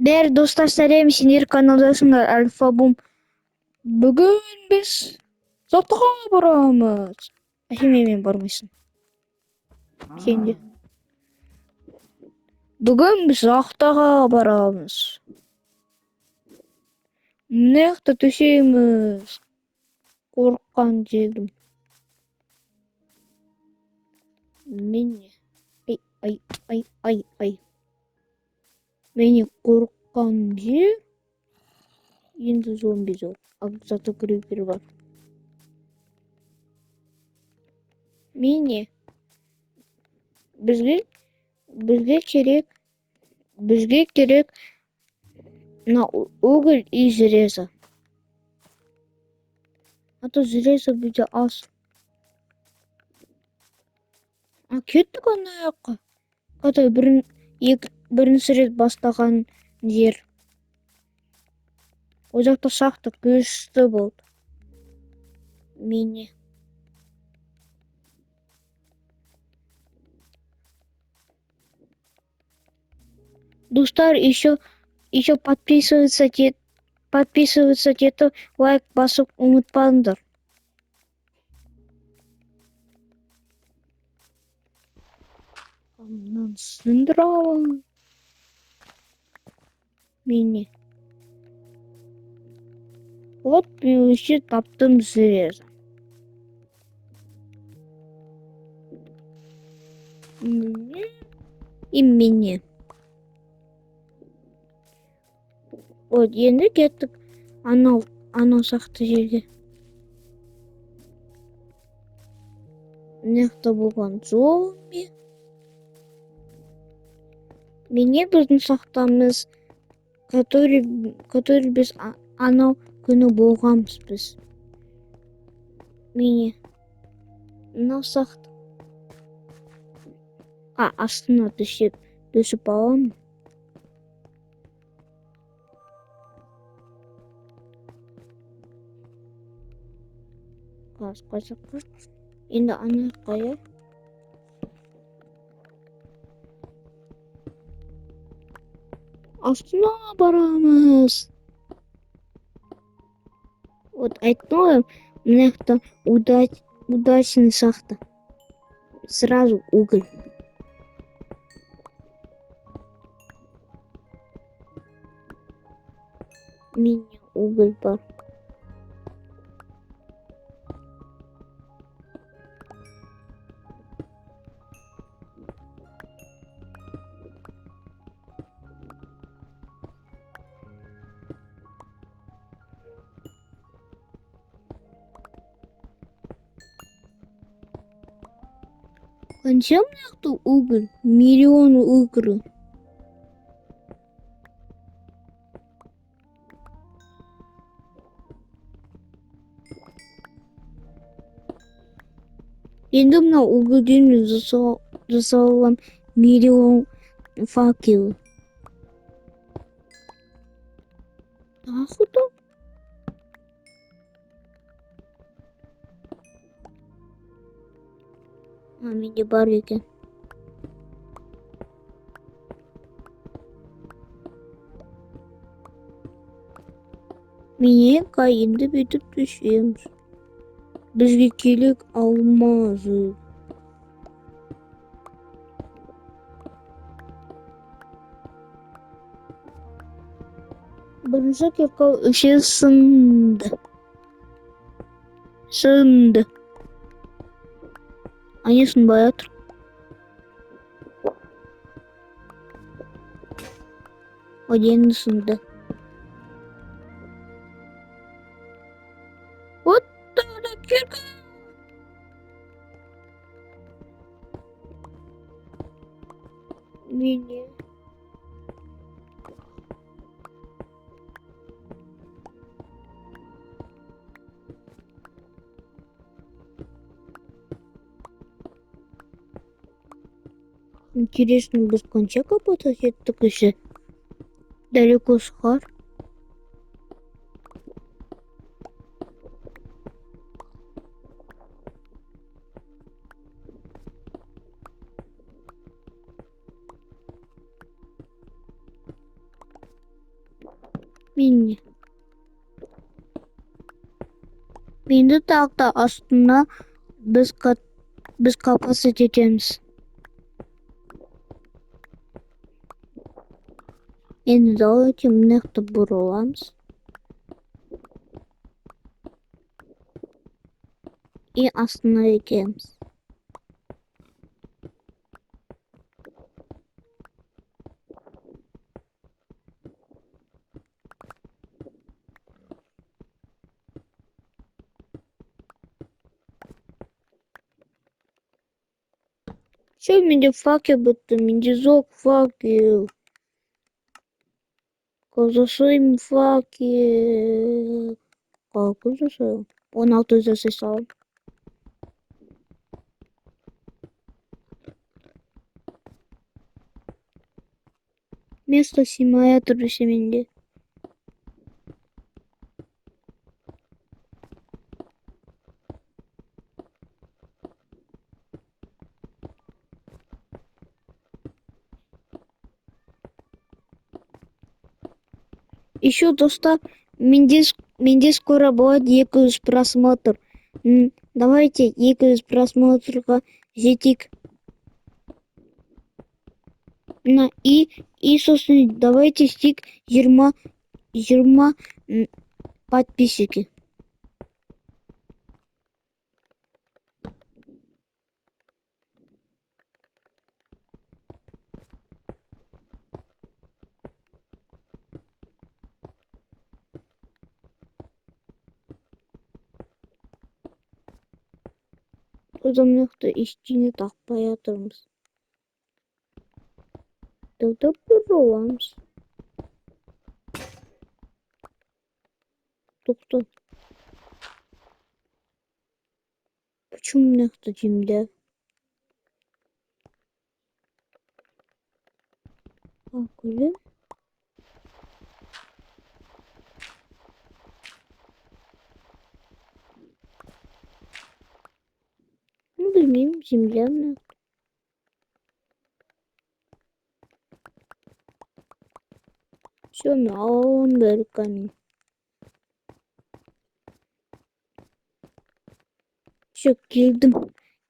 Değerli dostlar, selam. Sinir kanalındasınlar. Alfa Bum. Bugün biz Zatağa varamız. Şimdi barmışsın. Şimdi. Bugün biz Zatağa varamız. Nekte düşeyimiz. Korkan jedim. Meni. Ay ay ay ay. Meni korkan jer. Şimdi zombi zor. Akzatı creeper var. Meni. Bizge bizge керек бізге керек на уголь и железо. А то железо буде аз. А кеттік ана жаққа. Қайта бірінші рет бастаған жер. Ол жақта шахта күшті болды. Мені. Достар, еще подписываться етіп, лайк басып ұмытпаңдар. Мынаны сындырамын. Мені. Вот мен еще таптым железо. И мені. Вот енді кеттік анау сақты жерге. Мынақты болған зомби. Міне біздің сақтамыз, который біз анау күні болғанбыз біз. Міне. Мынау сақты. Астына түсіп аламын. Қасқа. Енді ана қая. Астына барамыз. Вот айттым ғой, мынақты удачный шахта. Сразу уголь. Мини уголь бар. Қанша мынақты уголь? Миллион уголь. Енді мына угольден жасалған миллион факел. Нахуй. Менде бар екен. Міне қайынды бетіп түсеміз. Бізге керек алмазы. Бірінші кепкал үші сынды. Ане сынбай атыр. Один сынды. Вот тағы кіргі. Мені. Интересно, без конца копаться еттік еще далеко шығар. Мені. Менді тақта астына біз қапасы етеміз. Енді давайте мынақты бұраламыз. И астына екеміз. Що менде факел бітті? Менде зок факел. Засыйм факел. Қалай засыйм? 16 засыйсам. Место симулятор менде. Еще достав, менде скоро будет 200 просмотр. Давайте 200 просмотрға жетейік. И сосын давайте стик 20 подписчики. Адамлықты ештеңе тақпай жатырмыз. Тогда бұраламыз. Тоқта. Почему мынақты жемде? Акулы. Білмеймін, земля мына. Все, мен аламын бәрі камень. Все, келдім.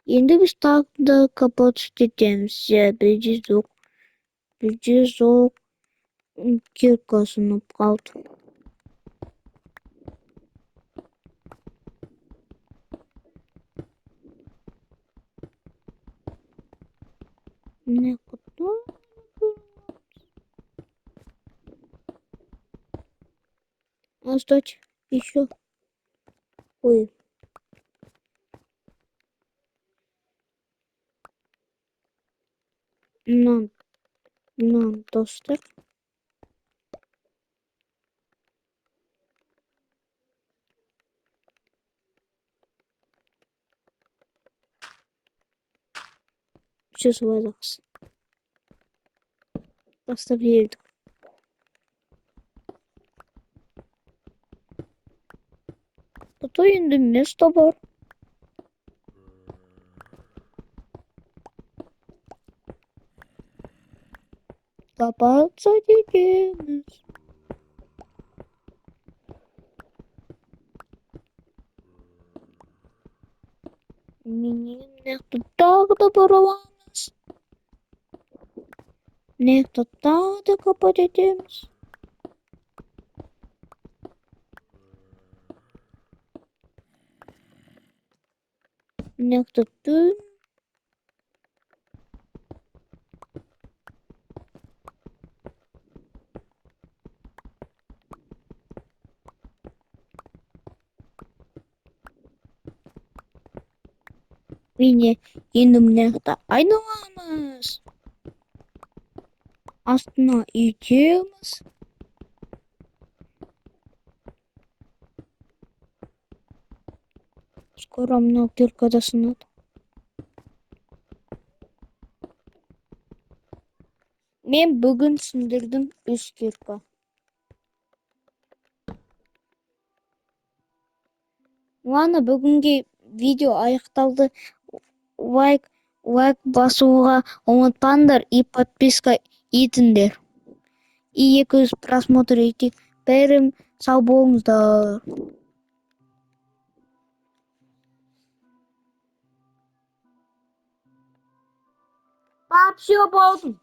Енді біз тағы да капот істетеміз. Бізде жоқ кирка сынып қалды. Не құтты? Оставь еще. Ой. Достар. Все свалился. Оставили. Зато енді место бар. Копаться детеміз. Менен мынақты тағы да бұраламыз. Мынақты тағы да копать етеміз. Мынақты түн. Міне енді мынақты айналамыз. Астына үйтеміз. Скоро мынау кирка да сынады. Мен бүгін сындырдым 3 кирка. Ладно, бүгінгі видео аяқталды. Лайк басуға ұмытпаңдар и подписка етіңдер. И 200 просмотр етейік. бәрің сау болыңыздар. Все болдым.